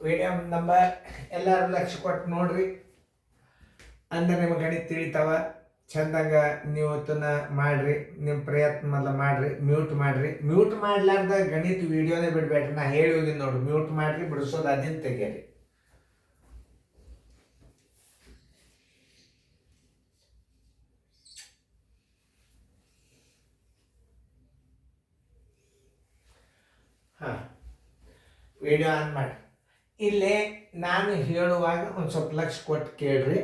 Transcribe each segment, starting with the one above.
Video number ಎಲ್ಲರೂ ಲಕ್ಷ ಕೊಟ್ಟು ನೋಡ್ರಿ, ಅಂದ್ರೆ ನಿಮ್ಗೆ ಗಣಿತ ತಿಳಿತಾವ. ಚಂದಂಗ ನೀವು ಅದನ್ನ ಮಾಡ್ರಿ, ನಿಮ್ಮ ಪ್ರಯತ್ನ ಮೊದಲು ಮಾಡ್ರಿ. ಮ್ಯೂಟ್ ಮಾಡ್ಲಾರ್ದ ಗಣಿತ ವಿಡಿಯೋನೇ ಬಿಡ್ಬೇಡ್ರಿ. ನಾ ಹೇಳಿ ಹೋಗಿದ್ದು ನೋಡ್ರಿ, ಮ್ಯೂಟ್ ಮಾಡ್ರಿ, ಬಿಡಿಸೋದು ಅದನ್ನ ತೆಗೀರಿ. ಹಾಂ, ವಿಡಿಯೋ ಆನ್ ಮಾಡಿ. ಇಲ್ಲೇ ನಾನು ಹೇಳುವಾಗ ಒಂದು ಸ್ವಲ್ಪ ಲಕ್ಷ ಕೊಟ್ಟು ಕೇಳ್ರಿ.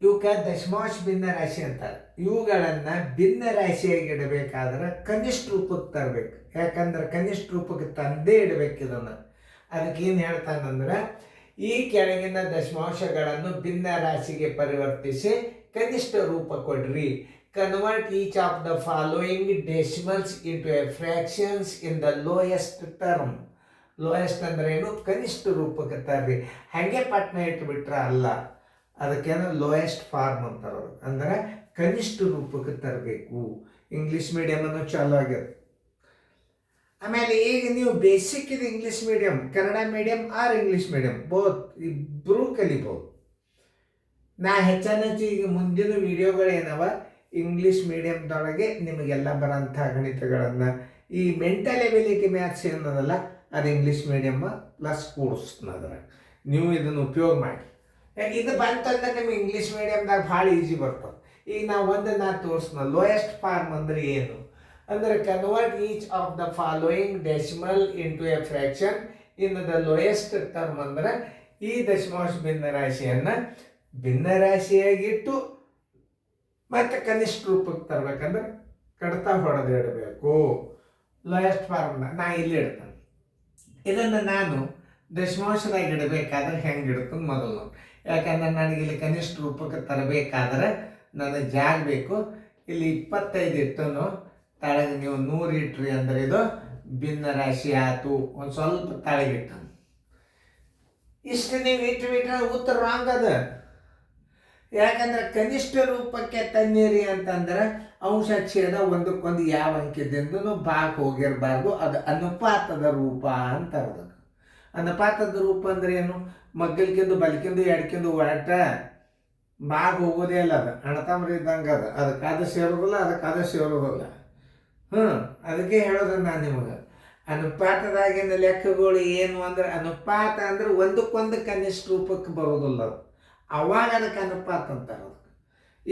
ಇವಕ್ಕೆ ದಶಮಾಂಶ ಭಿನ್ನ ರಾಶಿ ಅಂತಾರೆ. ಇವುಗಳನ್ನು ಭಿನ್ನ ರಾಶಿಯಾಗಿ ಇಡಬೇಕಾದ್ರೆ ಕನಿಷ್ಠ ರೂಪಕ್ಕೆ ತರಬೇಕು. ಯಾಕಂದ್ರೆ ಕನಿಷ್ಠ ರೂಪಕ್ಕೆ ತಂದೇ ಇಡಬೇಕು ಇದನ್ನು. ಅದಕ್ಕೆ ಏನು ಹೇಳ್ತಾನಂದ್ರೆ, ಈ ಕೆಳಗಿನ ದಶಮಾಂಶಗಳನ್ನು ಭಿನ್ನ ರಾಶಿಗೆ ಪರಿವರ್ತಿಸಿ ಕನಿಷ್ಠ ರೂಪ ಕೊಡ್ರಿ. Convert each of the following decimals into A fractions in the lowest term. Lowest ಅಂದ್ರೆ ಏನು? ಕನಿಷ್ಠ ರೂಪಕ್ಕೆ ತರ್ರಿ. ಹಾಗೆ ಪಟ್ನ ಇಟ್ಬಿಟ್ರೆ ಅಲ್ಲ, ಅದಕ್ಕೇನೋ ಲೋಯೆಸ್ಟ್ ಫಾರ್ಮ್ ಅಂತಾರೆ. ಅಂದ್ರೆ ಕನಿಷ್ಠ ರೂಪಕ್ಕೆ ತರಬೇಕು. ಇಂಗ್ಲೀಷ್ ಮೀಡಿಯಮನ್ನು ಚಾಲು ಆಗ್ಯದ. ಆಮೇಲೆ ಈಗ ನೀವು ಬೇಸಿಕ್ ಇದು English medium, Kannada medium or English medium both ಇಬ್ಬರೂ ಕಲಿಬೋದು. ನಾ ಹೆಚ್ಚಾನೆಚ್ಚು ಈಗ ಮುಂದಿನ ವಿಡಿಯೋಗಳೇನವ ಇಂಗ್ಲೀಷ್ ಮೀಡಿಯಮ್ದೊಳಗೆ ನಿಮಗೆಲ್ಲ ಬರೋಂಥ ಗಣಿತಗಳನ್ನು, ಈ ಮೆಂಟಲ್ ಎಬಿಲಿಟಿ ಮ್ಯಾಥ್ಸ್ ಏನದಲ್ಲ ಅದು ಇಂಗ್ಲೀಷ್ ಮೀಡಿಯಮ್ ಪ್ಲಸ್ ಕೂಡಿಸ್ತನದ್ರ. ನೀವು ಇದನ್ನು ಉಪಯೋಗ ಮಾಡಿ. ಇದು ಬಂತಂದ್ರೆ ನಿಮ್ಗೆ ಇಂಗ್ಲೀಷ್ ಮೀಡಿಯಮ್ದಾಗ ಭಾಳ ಈಸಿ ಬರ್ತದೆ. ಈಗ ನಾವು ನಾ ತೋರಿಸ್ನ ಲೋಯೆಸ್ಟ್ ಫಾರ್ಮ್ ಅಂದ್ರೆ ಏನು ಅಂದರೆ, convert each of the following decimal into A fraction in the lowest term ಅಂದ್ರೆ, ಈ ದಶಮಾಂಶ ಭಿನ್ನ ರಾಶಿಯನ್ನು ಭಿನ್ನ ರಾಶಿಯಾಗಿಟ್ಟು ಮತ್ತೆ ಕನಿಷ್ಠ ರೂಪಕ್ಕೆ ತರಬೇಕಂದ್ರೆ ಕಡ್ತಾ ಹೊಡೆದು ಇಡಬೇಕು. ಲೋಯೆಸ್ಟ್ ಫಾರ್ಮ್ನ ನಾ ಇಲ್ಲಿ ಇಡ್ತೇನೆ. ಇದನ್ನು ನಾನು ದಶಮಾಂಶದಾಗ ಇಡಬೇಕಾದ್ರೆ ಹೆಂಗೆ ಇಡ್ತೀನಿ ಮೊದಲು. ಯಾಕಂದ್ರೆ ನನಗೆ ಇಲ್ಲಿ ಕನಿಷ್ಠ ರೂಪಕ್ಕೆ ತರಬೇಕಾದ್ರೆ ನನಗೆ ಜಾಗ ಬೇಕು. ಇಲ್ಲಿ 25 ಇಟ್ಟನು, ತಳಗೆ ನೀವು 100 ಇಟ್ರಿ ಅಂದ್ರೆ ಇದು ಭಿನ್ನ ರಾಶಿ ಆಯ್ತು. ಒಂದು ಸ್ವಲ್ಪ ತಳಗಿಟ್ಟು ಇಷ್ಟು ನೀವು ಇಟ್ಬಿಟ್ರೆ ಉತ್ತರ ರಾಂಗ್ ಅದ. ಯಾಕಂದ್ರೆ ಕನಿಷ್ಠ ರೂಪಕ್ಕೆ ತನ್ನೀರಿ ಅಂತಂದ್ರೆ ಅಂಶ ಛೇದ ಒಂದಕ್ಕೊಂದು ಯಾವ ಅಂಕಿದಿಂದನೂ ಭಾಗ ಹೋಗಿರಬಾರ್ದು. ಅದು ಅನುಪಾತದ ರೂಪ ಅಂತಾರೆ. ಅದಕ್ಕೆ ಅನುಪಾತದ ರೂಪ ಅಂದ್ರೆ ಏನು? ಮಗ್ಗಲ್ಕಿಂದು ಬಲ್ಕಿಂದು ಎಡ್ಕಿಂದು ಒಟ್ಟ ಭಾಗ ಹೋಗೋದೇ ಅಲ್ಲ. ಅದು ಅಣತಂಬ್ರ ಇದ್ದಂಗೆ ಅದಕ್ಕೆ ಅದು ಸೇರೋದಿಲ್ಲ, ಅದಕ್ಕೆ ಅದು ಸೇರೋದಿಲ್ಲ. ಅದಕ್ಕೆ ಹೇಳೋದು ನಾನು ನಿಮಗೆ. ಅನುಪಾತದಾಗಿನ ಲೆಕ್ಕಗಳು ಏನು ಅಂದ್ರೆ, ಅನುಪಾತ ಅಂದ್ರೆ ಒಂದಕ್ಕೊಂದು ಕನಿಷ್ಠ ರೂಪಕ್ಕೆ ಬರೋದಿಲ್ಲ. ಅದು ಅವಾಗ ಅದಕ್ಕೆ ಅನುಪಾತ ಅಂತಾರೆ. ಅದಕ್ಕೆ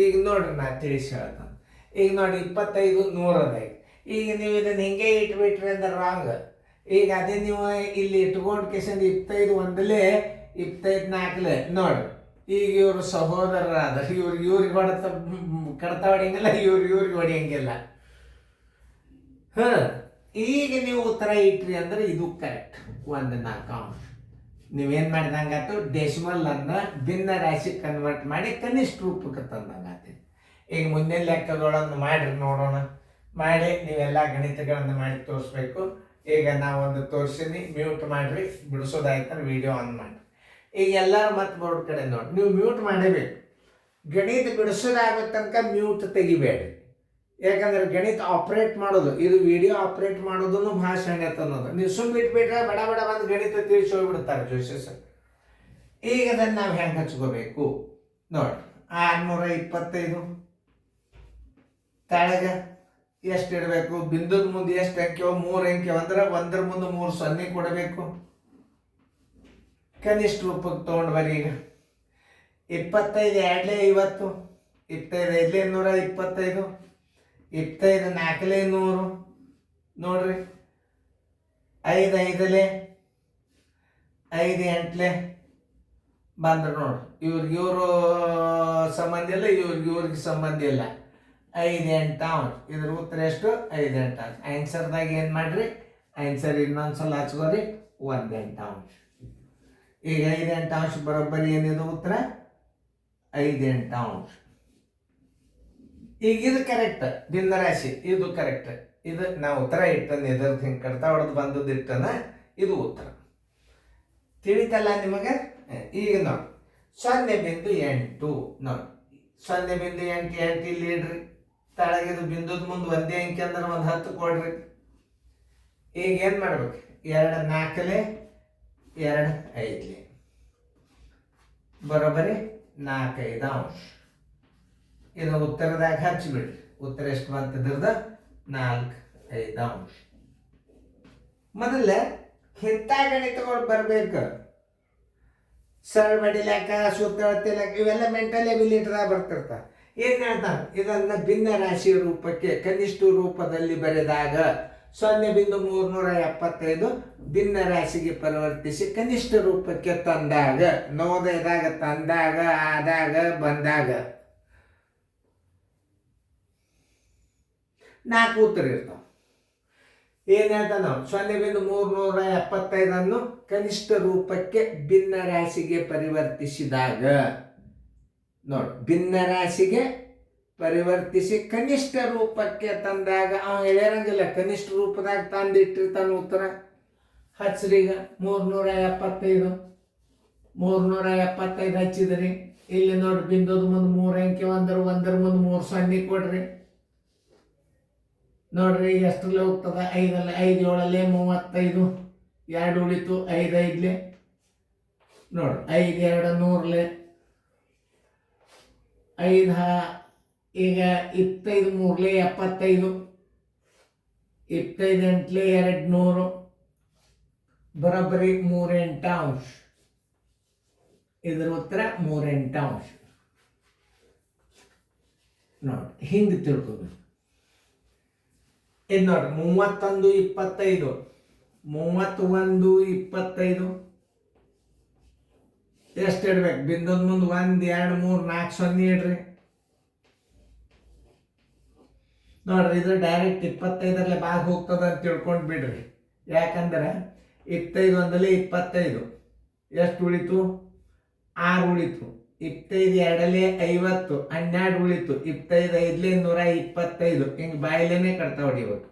ಈಗ ನೋಡ್ರಿ ನಾ ತಿಳಿಸಿ ಹೇಳ್ತಾನೆ. ಈಗ ನೋಡಿ 25 100 ಈಗ ನೀವು ಇದನ್ನು ಹಿಂಗೆ ಇಟ್ಬಿಟ್ರಿ ಅಂದ್ರೆ ರಾಂಗ್. ಈಗ ಅದೇ ನೀವು ಇಲ್ಲಿ ಇಟ್ಕೊಂಡು ಕೇಸಂದು 25 ಒಂದಲೇ 25 4 ನೋಡ್ರಿ. ಈಗ ಇವರು ಸಹೋದರರಾದ ಇವ್ರಿಗೆ ಹೊಡೆತ ಕಡ್ತಾ ಹೊಡೆಯಂಗಿಲ್ಲ, ಇವ್ರಿಗೆ ಹೊಡೆಯಂಗಿಲ್ಲ. ಈಗ ನೀವು ಉತ್ತರ ಇಟ್ರಿ ಅಂದ್ರೆ ಇದು ಕರೆಕ್ಟ್. 1 4 ನೀವೇನು ಮಾಡಿದಂಗಾಯ್ತು, ಡೆಸಿಮಲ್ ಅನ್ನು ಭಿನ್ನ ರಾಶಿ ಕನ್ವರ್ಟ್ ಮಾಡಿ ಕನಿಷ್ಠ ರೂಪಕ್ಕೆ ತಂದಂಗಾಯ್ತು. ಈಗ ಮುಂದಿನ ಲೆಕ್ಕಗಳನ್ನು ಮಾಡಿರಿ ನೋಡೋಣ. ಮಾಡಿ ನೀವೆಲ್ಲ ಗಣಿತಗಳನ್ನು ಮಾಡಿ ತೋರಿಸ್ಬೇಕು. ಈಗ ನಾವೊಂದು ತೋರಿಸಿನಿ, ಮ್ಯೂಟ್ ಮಾಡಿರಿ. ಬಿಡಿಸೋದಾಯ್ತಾರೆ ವಿಡಿಯೋ ಆನ್ ಮಾಡಿ. ಈಗ ಎಲ್ಲರೂ ಮತ್ತೆ ಬೋರ್ಡ್ ಕಡೆ ನೋಡಿ, ನೀವು ಮ್ಯೂಟ್ ಮಾಡಬೇಕು. ಗಣಿತ ಬಿಡಿಸೋದಾಗೋ ತನಕ ಮ್ಯೂಟ್ ತೆಗಿಬೇಡಿ. ಯಾಕಂದ್ರೆ ಗಣಿತ ಆಪ್ರೇಟ್ ಮಾಡೋದು, ಇದು ವಿಡಿಯೋ ಆಪ್ರೇಟ್ ಮಾಡೋದನ್ನು ಭಾಳ ಸಣ್ಣ ಅನ್ನೋದು. ನೀವು ಸುಮ್ಮನೆ ಬಿಟ್ಬಿಟ್ರೆ ಬಡ ಬಡ ಬಂದು ಗಣಿತ ತಿಳಿಸಿ ಹೋಗ್ಬಿಡ್ತಾರೆ ಜೋಶಿ ಸರ್. ಈಗ ಅದನ್ನು ನಾವು ಹೆಂಗೆ ಹಚ್ಕೋಬೇಕು ನೋಡಿ. 625 ಕೆಳಗೆ ಎಷ್ಟು ಇಡಬೇಕು? ಬಿಂದುದ ಮುಂದೆ ಎಷ್ಟು ಅಂಕೆವ? 3 ಅಂಕೆವ ಅಂದ್ರೆ 1ರ ಮುಂದೆ 3 0 ಕೊಡಬೇಕು. ಕನಿಷ್ಠ ರೂಪಕ್ಕೆ ತೊಗೊಂಡು ಬರ್ರಿ. ಈಗ 25 2 50, 25 5 125, 25 4 100 ನೋಡ್ರಿ. 5 5 5 8 ಬಂದ್ರೆ ನೋಡ್ರಿ. ಇವ್ರು ಸಂಬಂಧ ಇಲ್ಲ, ಇವ್ರಿಗೆ ಸಂಬಂಧ ಇಲ್ಲ. 5 8 ಅಂಶ. ಇದ್ರ ಉತ್ತರ ಎಷ್ಟು? 5 8 ಅಂಶ. ಆನ್ಸರ್ದಾಗ ಏನು ಮಾಡ್ರಿ? ಆನ್ಸರ್ ಇನ್ನೊಂದ್ಸಲ ಹಚ್ಕೋರಿ, 1 8 ಅಂಶ. ಈಗ 5 8 ಅಂಶ ಬರೋಬ್ಬರಿ ಏನಿದೆ ಉತ್ತರ? 5 8 ಅಂಶ. ಈಗ ಇದು ಕರೆಕ್ಟ್, ಭಿನ್ನ ರಾಶಿ ಇದು ಕರೆಕ್ಟ್. ಇದು ನಾವು ಉತ್ತರ ಇಟ್ಟನ, ಎದ್ರದ್ದು ಹಿಂಗೆ ಕಡ್ತಾ ಹೊಡೆದು ಬಂದದ್ದು ಇಟ್ಟನ, ಇದು ಉತ್ತರ. ತಿಳಿತಲ್ಲ ನಿಮಗೆ? ಈಗ ನೋಡಿ 0.8 ನೋಡಿ. 0.8 ಇಲ್ಲಿ ಇಡ್ರಿ. ತಳಗಿದು ಬಿಂದುದ ಮುಂದೆ ಒಂದೇ ಅಂಕೆ ಅಂದ್ರೆ ಒಂದು 10 ಕೊಡ್ರಿ. ಈಗ ಏನು ಮಾಡ್ಬೇಕು? 2 4 2 5 ಬರೋಬ್ಬರಿ 4 5 ಅಂಶ. ಇದು ಉತ್ತರದಾಗ ಹಚ್ಚಿಬಿಡ್ರಿ. ಉತ್ತರ ಎಷ್ಟು ಬಂತದ್ರದ 4 5 ಅಂಶ. ಮೊದಲ ಇಂಥ ಗಣಿತಗಳು ಬರ್ಬೇಕು. ಸರಳ ಬಡಿಲಾಕ, ಸೂತ್ರ ತಿಲಕ ಇವೆಲ್ಲ ಮೆಂಟಲ್ ಎಬಿಲಿಟಿದಾಗ ಬರ್ತಿರ್ತಾವೆ. ಏನು ಹೇಳ್ತಾನೆ, ಇದನ್ನು ಭಿನ್ನ ರಾಶಿ ರೂಪಕ್ಕೆ ಕನಿಷ್ಠ ರೂಪದಲ್ಲಿ ಬರೆದಾಗ 0.375 ಭಿನ್ನ ರಾಶಿಗೆ ಪರಿವರ್ತಿಸಿ ಕನಿಷ್ಠ ರೂಪಕ್ಕೆ ತಂದಾಗ, ನವೋದಯದಾಗ ತಂದಾಗ, ಆದಾಗ, ಬಂದಾಗ 4 ಉತ್ತರ ಇರ್ತಾವೆ. ಏನು ಹೇಳ್ತಾನೆ, 0.375 ಕನಿಷ್ಠ ರೂಪಕ್ಕೆ ಭಿನ್ನ ರಾಶಿಗೆ ಪರಿವರ್ತಿಸಿದಾಗ, ನೋಡಿ ಭಿನ್ನ ರಾಶಿಗೆ ಪರಿವರ್ತಿಸಿ ಕನಿಷ್ಠ ರೂಪಕ್ಕೆ ತಂದಾಗ ಅವ ಹೇಳಿರಂಗಿಲ್ಲ, ಕನಿಷ್ಠ ರೂಪದಾಗ ತಂದಿಟ್ಟಿರ್ತಾನೆ ಉತ್ತರ. ಹಚ್ಚ್ರೀಗ 375 ಹಚ್ಚಿದ್ರಿ. ಇಲ್ಲಿ ನೋಡಿ ಬಿಂದುದ ಮುಂದೆ 3 ಅಂಕೆ ಒಂದರ ಮುಂದೆ 3 0 ಕೊಡ್ರಿ. ನೋಡ್ರಿ ಎಷ್ಟರಲ್ಲಿ ಹೋಗ್ತದ, 5 5 7 35, 2 ಉಳಿತು, 5 5 ನೋಡ್ರಿ 5 2 100 5 ಈಗ 25 3 75, 25 8 200 ಬರೋಬ್ಬರಿ 3 8 ಅಂಶ. ಇದರ ಉತ್ತರ 3 8 ಅಂಶ. ನೋಡಿ ಹಿಂಗೆ ತಿಳ್ಕೊಬೇಕು. ಇದು ನೋಡ್ರಿ 31 25, 31 25 ಎಷ್ಟು ಇಡ್ಬೇಕು, ಬಿಂದುದ ಮುಂದೆ 1 2 3 4 0 ಇಡ್ರಿ. ನೋಡ್ರಿ ಇದು ಡೈರೆಕ್ಟ್ 25 ಭಾಗ ಹೋಗ್ತದ ಅಂತ ತಿಳ್ಕೊಂಡು ಬಿಡ್ರಿ. ಯಾಕಂದ್ರೆ 25 1 25 ಎಷ್ಟು ಉಳಿತು, 6 ಉಳಿತು. 25 2 50, 12 ಉಳಿತು. 25 5 125 ಹಿಂಗೆ ಬಾಯಿಲೇನೆ ಕಟ್ತಾ ಹೊಡಿಬೇಕು.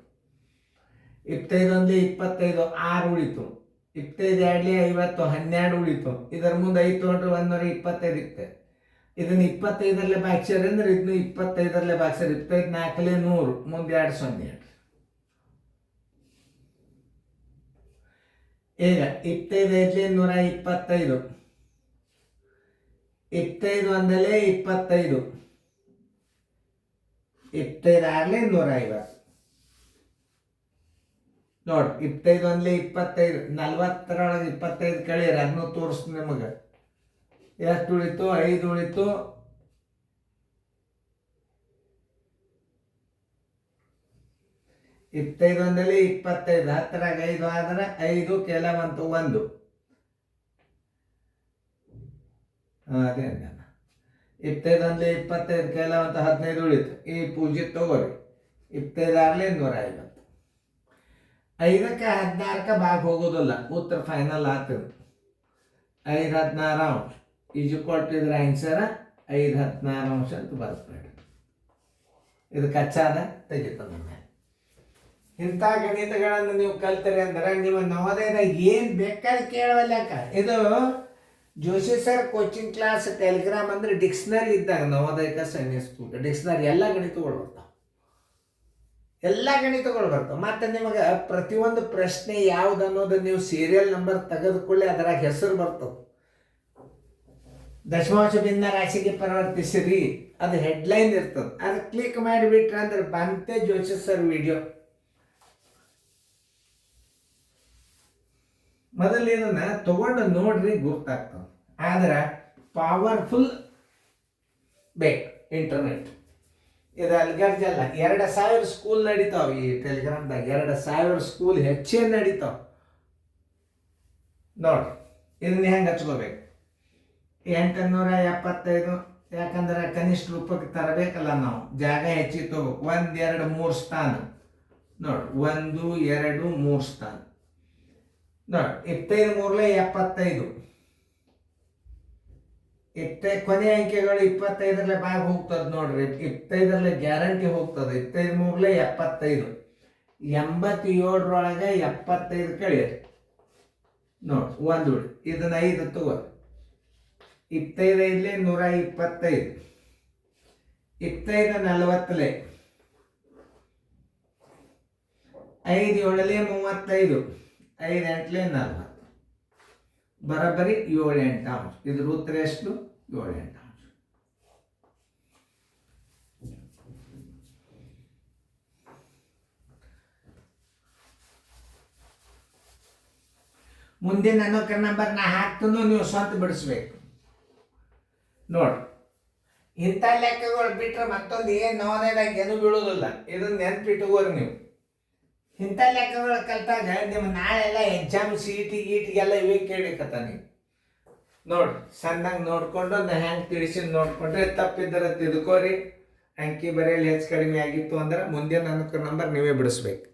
25 1 25 6 ಉಳಿತು. 25 2 50, 12 ಉಳಿತು. ಇದರ ಮುಂದೆ 5 ತೊಗೊಂಡ್ರೆ 125 ಇರುತ್ತೆ. ಇದನ್ನ 25 ಬಾಕ್ಸ್ಯಾರ ಅಂದ್ರೆ ಇದನ್ನು 25 ಬಾಕ್ಸ್ಯಾರ. 25 4 100 ಮುಂದೆ 2 0. ಈಗ 25 5 125, 25 1 25, 25 6 150. ನೋಡ್ರಿ 25 1 25, 40 25 ಕಳೀರಿ, ಅದನ್ನು ತೋರಿಸ್ತೀನಿ ನಿಮಗೆ. ಎಷ್ಟು ಉಳಿತು, 5 ಉಳಿತು. 25 1 25, 10 5 ಆದ್ರೆ 5 ಕೆಲ ಬಂತು 1. ಅದೇ 25 1 25 ಕೆಲ ಅಂತ 15 ಉಳಿತು. ಈ ಪೂಜೆ ತಗೋರಿ. 25 6 150. 5ಕ್ಕೆ 16ಕ್ಕೆ ಭಾಗ ಹೋಗೋದಿಲ್ಲ, ಉತ್ತರ ಫೈನಲ್ ಆಗ್ತದೆ. 5 16 ಅಂಶ ಇದ್ರ ಆನ್ಸರ್ 5 16 ಅಂಶ ಅಂತ ಬರ್ಬೇಡಿ. ಇದು ಕಚ್ಚಾದ ತೆಗಿತದ. ಇಂಥ ಗಣಿತಗಳನ್ನು ನೀವು ಕಲ್ತೀರಿ ಅಂದ್ರೆ ನಿಮ್ಮ ನವೋದಯದಾಗ ಏನು ಬೇಕಾದ್ರೆ ಕೇಳವಲ್ಯಾಕ. ಇದು Joshi sir coaching class Telegram ಅಂದ್ರೆ ಡಿಕ್ಷನರಿ ಇದ್ದಾಗ ನವೋದಯಕ್ಕೆ ಸೈನ್ಸ್ ಸ್ಕೂಲ್ ಡಿಕ್ಷನರಿ ಎಲ್ಲ ಗಣಿತಗಳು ಬರ್ತಾವೆ. ಎಲ್ಲ ಗಣಿತಗಳು ಬರ್ತಾವೆ. ಮತ್ತು ನಿಮಗೆ ಪ್ರತಿಯೊಂದು ಪ್ರಶ್ನೆ ಯಾವ್ದು ಅನ್ನೋದು ನೀವು ಸೀರಿಯಲ್ ನಂಬರ್ ತೆಗೆದುಕೊಳ್ಳಿ, ಅದರಾಗ ಹೆಸರು ಬರ್ತವೆ. ದಶಮಾಂಶ ಭಿನ್ನ ರಾಶಿಗೆ ಪರಿವರ್ತಿಸಿರಿ, ಅದು ಹೆಡ್ಲೈನ್ ಇರ್ತದೆ. ಅದು ಕ್ಲಿಕ್ ಮಾಡಿಬಿಟ್ರೆ ಅಂದ್ರೆ ಬಂತೆ ಜೋಶಿ ಸರ್ ವಿಡಿಯೋ. ಮೊದಲು ಇದನ್ನ ತಗೊಂಡು ನೋಡ್ರಿ, ಗೊತ್ತಾಗ್ತದೆ. ಆದ್ರೆ ಪವರ್ಫುಲ್ ಬೇಕು ಇಂಟರ್ನೆಟ್. ಇದು ಅಲ್ಗರ್ಜಲ್ಲ. 2000 ಸ್ಕೂಲ್ ನಡೀತಾವೆ ಈ ಟೆಲಿಗ್ರಾಮ್ದಾಗ. 2000 ಸ್ಕೂಲ್ ಹೆಚ್ಚೇ ನಡೀತಾವೆ. ನೋಡ್ರಿ ಇದನ್ನ ಹೆಂಗೆ ಹಚ್ಕೋಬೇಕು. 875, ಯಾಕಂದ್ರೆ ಕನಿಷ್ಠ ರೂಪಕ್ಕೆ ತರಬೇಕಲ್ಲ ನಾವು, ಜಾಗ ಹೆಚ್ಚಿಗೆ ತಗೋಬೇಕು. 1 2 3 ಸ್ಥಾನ ನೋಡಿ, 1 2 3 ಸ್ಥಾನ ನೋಡಿ. 25 3 75, ಕೊನೆ ಅಂಕೆಗಳು 25 ಭಾಗ ಹೋಗ್ತದೆ ನೋಡ್ರಿ. 25 ಗ್ಯಾರಂಟಿ ಹೋಗ್ತದೆ. 25 3 75, 87 75 ಕಳಿಯರಿ ನೋಡಿ. 1 ಉಳಿ. ಇದನ್ನ 5 ತಗೋ. 25 5 125, 25 40, 5 7 35, 5 8 40. ಬರೋಬ್ಬರಿ 7-8 ಅಂಶ. ಇದ್ರ ಉತ್ತರ ಎಷ್ಟು? 7-8 ಅಂಶ. ಮುಂದಿನ ಅನುಕ್ರಮ ನಂಬರ್ ನಾ ಹಾಕ್ತನು, ನೀವು ಸ್ವಂತ ಬಿಡಿಸ್ಬೇಕು. ನೋಡಿ, ಇಂಥ ಲೆಕ್ಕಗಳು ಬಿಟ್ಟರೆ ಮತ್ತೊಂದು ಏನು ನವೋದಯದಾಗ ಏನು ಬೀಳೋದಿಲ್ಲ. ಇದನ್ನ ನೆನ್ಪಿಟ್ಟುಕೋರಿ ನೀವು. ಇಂಥ ಲೆಕ್ಕಗಳು ಕಲ್ತಾಗ ನಿಮ್ಮ ನಾಳೆಲ್ಲ ಎಕ್ಸಾಮ್ ಗೀಟಿಗೆಲ್ಲ ಇವೇ ಕೇಳಿಕತ್ತ ನೀವು. ನೋಡಿ, ಸಣ್ಣಗೆ ನೋಡಿಕೊಂಡು ನಾ ಹೆಂಗೆ ತಿಳಿಸಿ ನೋಡ್ಕೊಂಡ್ರೆ, ತಪ್ಪಿದ್ರೆ ತಿದ್ಕೋರಿ. ಅಂಕಿ ಬರೆಯಲ್ಲಿ ಹೆಚ್ಚು ಕಡಿಮೆ ಆಗಿತ್ತು ಅಂದ್ರೆ ಮುಂದಿನ ಅನುಕ್ರಮ ನಂಬರ್ ನೀವೇ ಬಿಡಿಸ್ಬೇಕು.